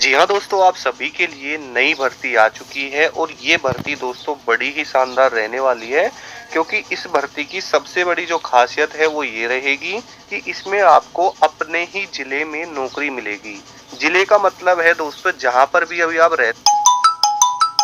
जी हाँ दोस्तों, आप सभी के लिए नई भर्ती आ चुकी है और ये भर्ती दोस्तों बड़ी ही शानदार रहने वाली है। क्योंकि इस भर्ती की सबसे बड़ी जो खासियत है वो ये रहेगी कि इसमें आपको अपने ही जिले में नौकरी मिलेगी। जिले का मतलब है दोस्तों जहाँ पर भी अभी आप रहते हैं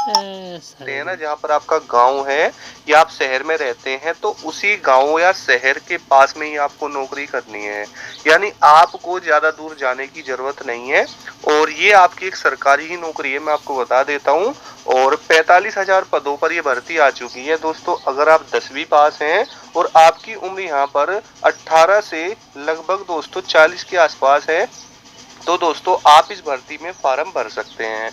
ना, सारे जहाँ पर आपका गाँव है या आप शहर में रहते हैं, तो उसी गाँव या शहर के पास में ही आपको नौकरी करनी है। यानी आपको ज़्यादा दूर जाने की ज़रूरत नहीं है और ये आपकी एक सरकारी ही नौकरी है, मैं आपको बता देता हूँ। और 45,000 पदों पर ये भर्ती आ चुकी है दोस्तों। अगर आप 10वीं पास हैं और आपकी उम्र यहाँ पर 18 से लगभग दोस्तों 40 के आसपास है, तो दोस्तों आप इस भर्ती में फॉर्म भर सकते हैं।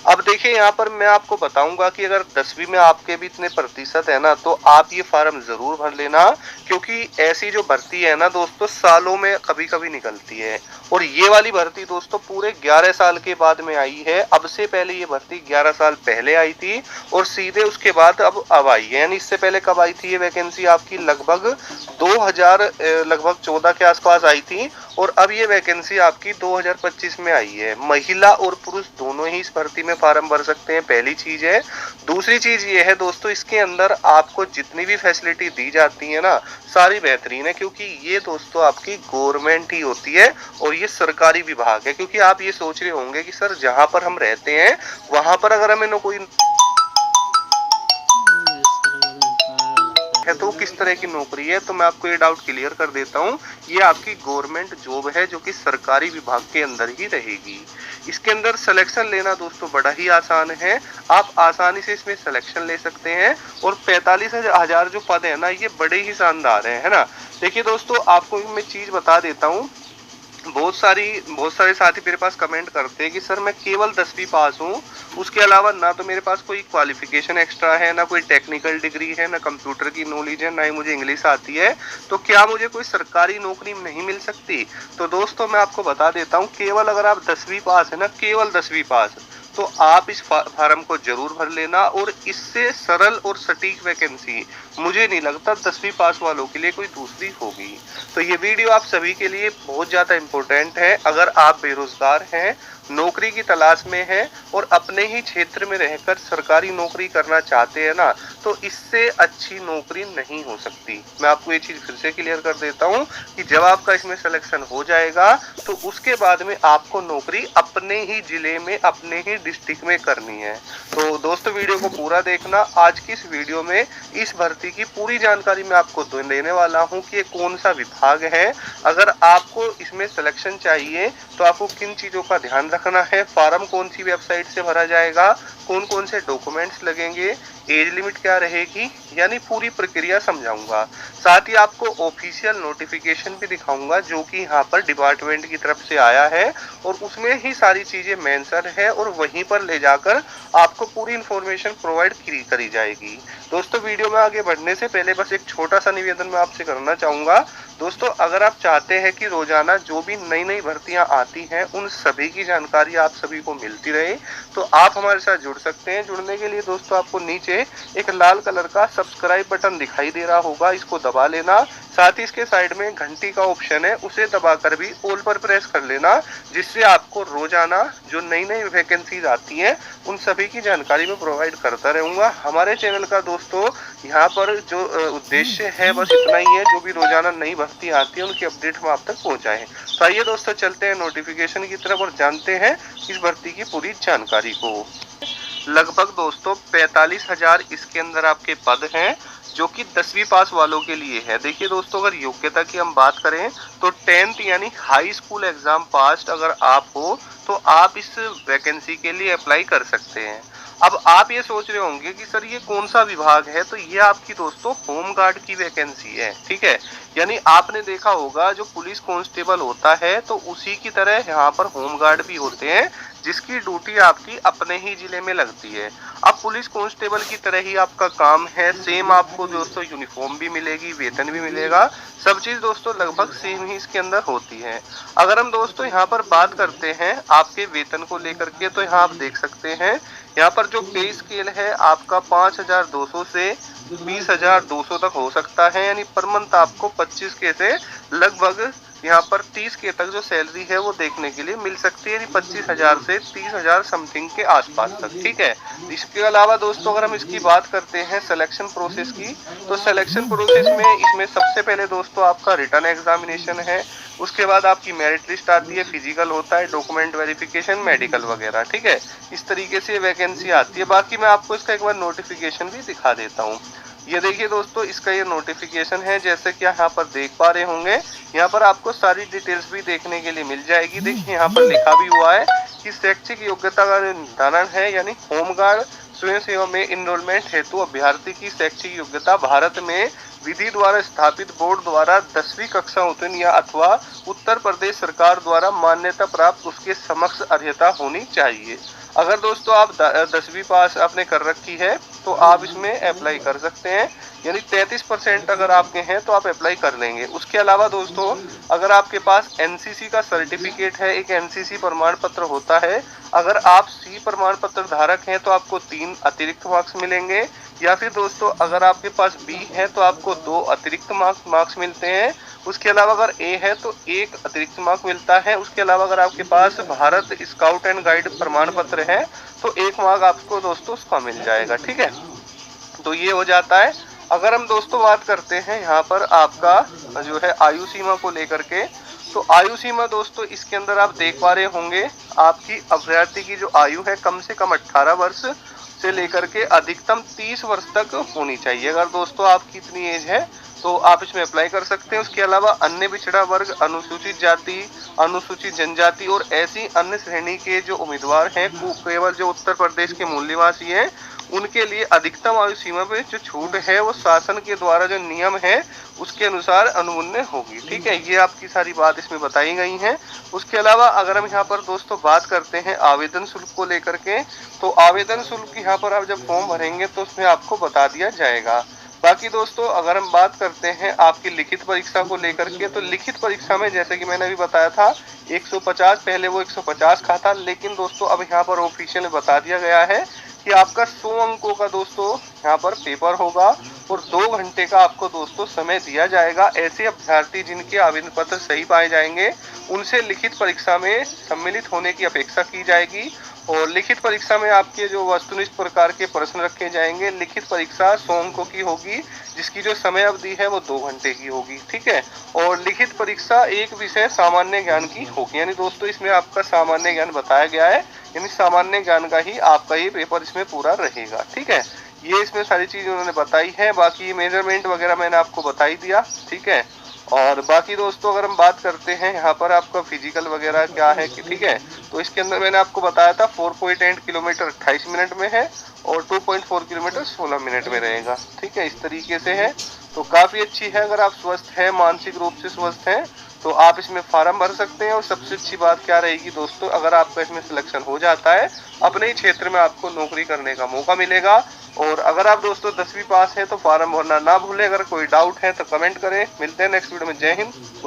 अब देखिए यहाँ पर मैं आपको बताऊंगा कि अगर 10वीं में आपके भी इतने प्रतिशत है ना, तो आप ये फॉर्म जरूर भर लेना। क्योंकि ऐसी जो भर्ती है ना दोस्तों, सालों में कभी कभी निकलती है। और ये वाली भर्ती दोस्तों पूरे 11 साल के बाद में आई है। अब से पहले ये भर्ती 11 साल पहले आई थी और सीधे उसके बाद अब आई है। यानी इससे पहले कब आई थी ये वैकेंसी आपकी? लगभग 2000 लगभग 14 के आसपास आई थी। और अब ये वैकेंसी आपकी 2025 में आई है। महिला और पुरुष दोनों ही इस भर्ती में फॉर्म भर सकते हैं, पहली चीज है। दूसरी चीज ये है दोस्तों, इसके अंदर आपको जितनी भी फैसिलिटी दी जाती है ना, सारी बेहतरीन है। क्योंकि ये दोस्तों आपकी गवर्नमेंट ही होती है और ये सरकारी विभाग है। क्योंकि आप ये सोच रहे होंगे कि सर जहां पर हम रहते हैं वहां पर अगर हमें कोई है तो किस तरह की नौकरी है, तो मैं आपको ये डाउट क्लियर कर देता हूँ। ये आपकी गवर्नमेंट जॉब है जो कि सरकारी विभाग के अंदर ही रहेगी। इसके अंदर सिलेक्शन लेना दोस्तों बड़ा ही आसान है। आप आसानी से इसमें सिलेक्शन ले सकते हैं। और 45,000 जो पद है ना, ये बड़े ही शानदार है ना। देखिए दोस्तों, आपको मैं चीज बता देता हूँ। बहुत सारे साथी मेरे पास कमेंट करते हैं कि सर मैं केवल 10वीं पास हूँ, उसके अलावा ना तो मेरे पास कोई क्वालिफिकेशन एक्स्ट्रा है, ना कोई टेक्निकल डिग्री है, ना कंप्यूटर की नॉलेज है, ना ही मुझे इंग्लिश आती है, तो क्या मुझे कोई सरकारी नौकरी नहीं मिल सकती? तो दोस्तों मैं आपको बता देता हूँ, केवल अगर आप 10वीं पास है ना, केवल 10वीं पास, तो आप इस फार्म को जरूर भर लेना। और इससे सरल और सटीक वैकेंसी मुझे नहीं लगता 10वीं पास वालों के लिए कोई दूसरी होगी। तो ये वीडियो आप सभी के लिए बहुत ज़्यादा इम्पोर्टेंट है। अगर आप बेरोजगार हैं, नौकरी की तलाश में हैं और अपने ही क्षेत्र में रहकर सरकारी नौकरी करना चाहते हैं ना, तो इससे अच्छी नौकरी नहीं हो सकती। मैं आपको ये चीज़ फिर से क्लियर कर देता हूँ कि जब आपका इसमें सिलेक्शन हो जाएगा, तो उसके बाद में आपको नौकरी अपने ही जिले में, अपने ही डिस्ट्रिक्ट में करनी है। तो दोस्तों वीडियो को पूरा देखना। आज की इस वीडियो में इस भर्ती की पूरी जानकारी मैं आपको देने वाला हूँ कि ये कौन सा विभाग है। अगर आपको इसमें सिलेक्शन चाहिए तो आपको किन चीज़ों का ध्यान रखना है, फॉर्म कौन सी वेबसाइट से भरा जाएगा, कौन कौन से डॉक्यूमेंट्स लगेंगे, एज लिमिट क्या रहेगी, यानी पूरी प्रक्रिया समझाऊंगा। साथ ही आपको ऑफिशियल नोटिफिकेशन भी दिखाऊंगा जो कि यहाँ पर डिपार्टमेंट की तरफ से आया है और उसमें ही सारी चीजें मेंशन है और वहीं पर ले जाकर आपको पूरी इंफॉर्मेशन प्रोवाइड करी जाएगी। दोस्तों वीडियो में आगे बढ़ने से पहले बस एक छोटा सा निवेदन मैं आपसे करना चाहूंगा। दोस्तों अगर आप चाहते हैं कि रोजाना जो भी नई नई भर्तियां आती हैं उन सभी की जानकारी आप सभी को मिलती रहे, तो आप हमारे साथ जुड़ सकते हैं। जुड़ने के लिए दोस्तों आपको नीचे एक लाल कलर का सब्सक्राइब बटन दिखाई दे रहा होगा, इसको दबा लेना। साथ ही इसके साइड में घंटी का ऑप्शन है, उसे दबाकर भी ऑल पर प्रेस कर लेना, जिससे आपको रोजाना जो नई नई वैकेंसीज आती हैं उन सभी की जानकारी मैं प्रोवाइड करता रहूंगा। हमारे चैनल का दोस्तों यहाँ पर जो उद्देश्य है बस इतना ही है, जो भी रोजाना नई भर्ती आती है उनकी अपडेट हम आप तक पहुँचाएं। तो आइए दोस्तों चलते हैं नोटिफिकेशन की तरफ और जानते हैं इस भर्ती की पूरी जानकारी को। लगभग दोस्तों 45,000 इसके अंदर आपके पद हैं जो कि 10वीं पास वालों के लिए है। देखिए दोस्तों, अगर योग्यता की हम बात करें तो 10th यानी हाई स्कूल एग्जाम पास अगर आप हो तो आप इस वैकेंसी के लिए अप्लाई कर सकते हैं। अब आप ये सोच रहे होंगे कि सर ये कौन सा विभाग है, तो ये आपकी दोस्तों होम गार्ड की वैकेंसी है। ठीक है, यानी आपने देखा होगा जो पुलिस कांस्टेबल होता है तो उसी की तरह यहाँ पर होम गार्ड भी होते हैं, जिसकी ड्यूटी आपकी अपने ही जिले में लगती है। अब पुलिस कांस्टेबल की तरह ही आपका काम है, सेम आपको दोस्तों यूनिफॉर्म भी मिलेगी, वेतन भी मिलेगा, सब चीज दोस्तों लगभग सेम ही इसके अंदर होती है। अगर हम दोस्तों यहाँ पर बात करते हैं आपके वेतन को लेकर के, तो यहाँ आप देख सकते हैं यहाँ पर जो पे स्केल है आपका 5,200 से 20,200 तक हो सकता है। यानी पर मंथ आपको 25 के से लगभग यहाँ पर 30 के तक जो सैलरी है वो देखने के लिए मिल सकती है, यानी 25,000 से 30,000 समथिंग के आसपास तक। ठीक है। इसके अलावा दोस्तों अगर हम इसकी बात करते हैं सिलेक्शन प्रोसेस की, तो सिलेक्शन प्रोसेस में इसमें सबसे पहले दोस्तों आपका रिटन एग्जामिनेशन है, उसके बाद आपकी मेरिट लिस्ट आती है, फिजिकल होता है, डॉक्यूमेंट वेरिफिकेशन, मेडिकल वगैरह। ठीक है। इस तरीके से वैकेंसी आती है। बाकी मैं आपको इसका एक बार नोटिफिकेशन भी दिखा देता हूँ। ये देखिए दोस्तों, इसका ये नोटिफिकेशन है, जैसे कि यहाँ पर देख पा रहे होंगे। यहाँ पर आपको सारी डिटेल्स भी देखने के लिए मिल जाएगी। देखिए यहाँ पर लिखा भी हुआ है कि शैक्षिक योग्यता का निर्धारण है, यानी होमगार्ड स्वयं सेवा में इनरोलमेंट हेतु अभ्यर्थी की शैक्षिक योग्यता भारत में विधि द्वारा स्थापित बोर्ड द्वारा 10वीं कक्षा उत्तीर्ण या अथवा उत्तर प्रदेश सरकार द्वारा मान्यता प्राप्त उसके समक्ष अर्हता होनी चाहिए। अगर दोस्तों आप 10वीं पास आपने कर रखी है तो आप इसमें अप्लाई कर सकते हैं, यानी 33% अगर आपके हैं तो आप अप्लाई कर लेंगे। उसके अलावा दोस्तों अगर आपके पास एनसीसी का सर्टिफिकेट है, एक एनसीसी प्रमाण पत्र होता है, अगर आप सी प्रमाण पत्र धारक हैं तो आपको 3 अतिरिक्त मार्क्स मिलेंगे, या फिर दोस्तों अगर आपके पास बी है तो आपको 2 अतिरिक्त मार्क्स मिलते हैं। उसके अलावा अगर ए है तो 1 अतिरिक्त मार्क मिलता है। उसके अलावा अगर आपके पास भारत स्काउट एंड गाइड प्रमाण पत्र है तो 1 मार्क आपको दोस्तों उसका मिल जाएगा। ठीक है, तो ये हो जाता है। अगर हम दोस्तों बात करते हैं यहाँ पर आपका जो है आयु सीमा को लेकर के, तो आयु सीमा दोस्तों इसके अंदर आप देख पा रहे होंगे, आपकी अभ्यर्थी की जो आयु है कम से कम 18 वर्ष से लेकर के अधिकतम 30 वर्ष तक होनी चाहिए। अगर दोस्तों आपकी इतनी एज है तो आप इसमें अप्लाई कर सकते हैं। उसके अलावा अन्य पिछड़ा वर्ग, अनुसूचित जाति, अनुसूचित जनजाति और ऐसी अन्य श्रेणी के जो उम्मीदवार हैं, केवल जो उत्तर प्रदेश के मूल निवासी हैं, उनके लिए अधिकतम आयु सीमा पे जो छूट है वो शासन के द्वारा जो नियम है उसके अनुसार अनुमन्य होगी। ठीक है, ये आपकी सारी बात इसमें बताई गई है। उसके अलावा अगर हम यहाँ पर दोस्तों बात करते हैं आवेदन शुल्क को लेकर के, तो आवेदन शुल्क यहाँ पर आप जब फॉर्म भरेंगे तो उसमें आपको बता दिया जाएगा। बाकी दोस्तों अगर हम बात करते हैं आपकी लिखित परीक्षा को लेकर के, तो लिखित परीक्षा में जैसे कि मैंने अभी बताया था 150, पहले वो 150 का था, लेकिन दोस्तों अब यहाँ पर ऑफिशियल बता दिया गया है कि आपका 100 अंकों का दोस्तों यहाँ पर पेपर होगा और 2 घंटे का आपको दोस्तों समय दिया जाएगा। ऐसे अभ्यर्थी जिनके आवेदन पत्र सही पाए जाएंगे उनसे लिखित परीक्षा में सम्मिलित होने की अपेक्षा की जाएगी, और लिखित परीक्षा में आपके जो वस्तुनिष्ठ प्रकार के प्रश्न रखे जाएंगे। लिखित परीक्षा 100 अंकों की होगी, जिसकी जो समय अवधि है वो 2 घंटे की होगी। ठीक है, और लिखित परीक्षा एक विषय सामान्य ज्ञान की होगी, यानी दोस्तों इसमें आपका सामान्य ज्ञान बताया गया है, यानी सामान्य ज्ञान का ही आपका ये पेपर इसमें पूरा रहेगा। ठीक है, ये इसमें सारी चीज उन्होंने बताई है। बाकी मेजरमेंट वगैरह मैंने आपको बता ही दिया। ठीक है, और बाकी दोस्तों अगर हम बात करते हैं यहाँ पर आपका फिजिकल वगैरह क्या है कि ठीक है, तो इसके अंदर मैंने आपको बताया था 4.8 किलोमीटर 28 मिनट में है और 2.4 किलोमीटर 16 मिनट में रहेगा। ठीक है, इस तरीके से है, तो काफी अच्छी है। अगर आप स्वस्थ हैं, मानसिक रूप से स्वस्थ हैं, तो आप इसमें फॉर्म भर सकते हैं। और सबसे अच्छी बात क्या रहेगी दोस्तों, अगर आपका इसमें सिलेक्शन हो जाता है, अपने ही क्षेत्र में आपको नौकरी करने का मौका मिलेगा। और अगर आप दोस्तों 10वीं पास है तो फॉर्म भरना ना भूलें। अगर कोई डाउट है तो कमेंट करें। मिलते हैं नेक्स्ट वीडियो में। जय हिंद।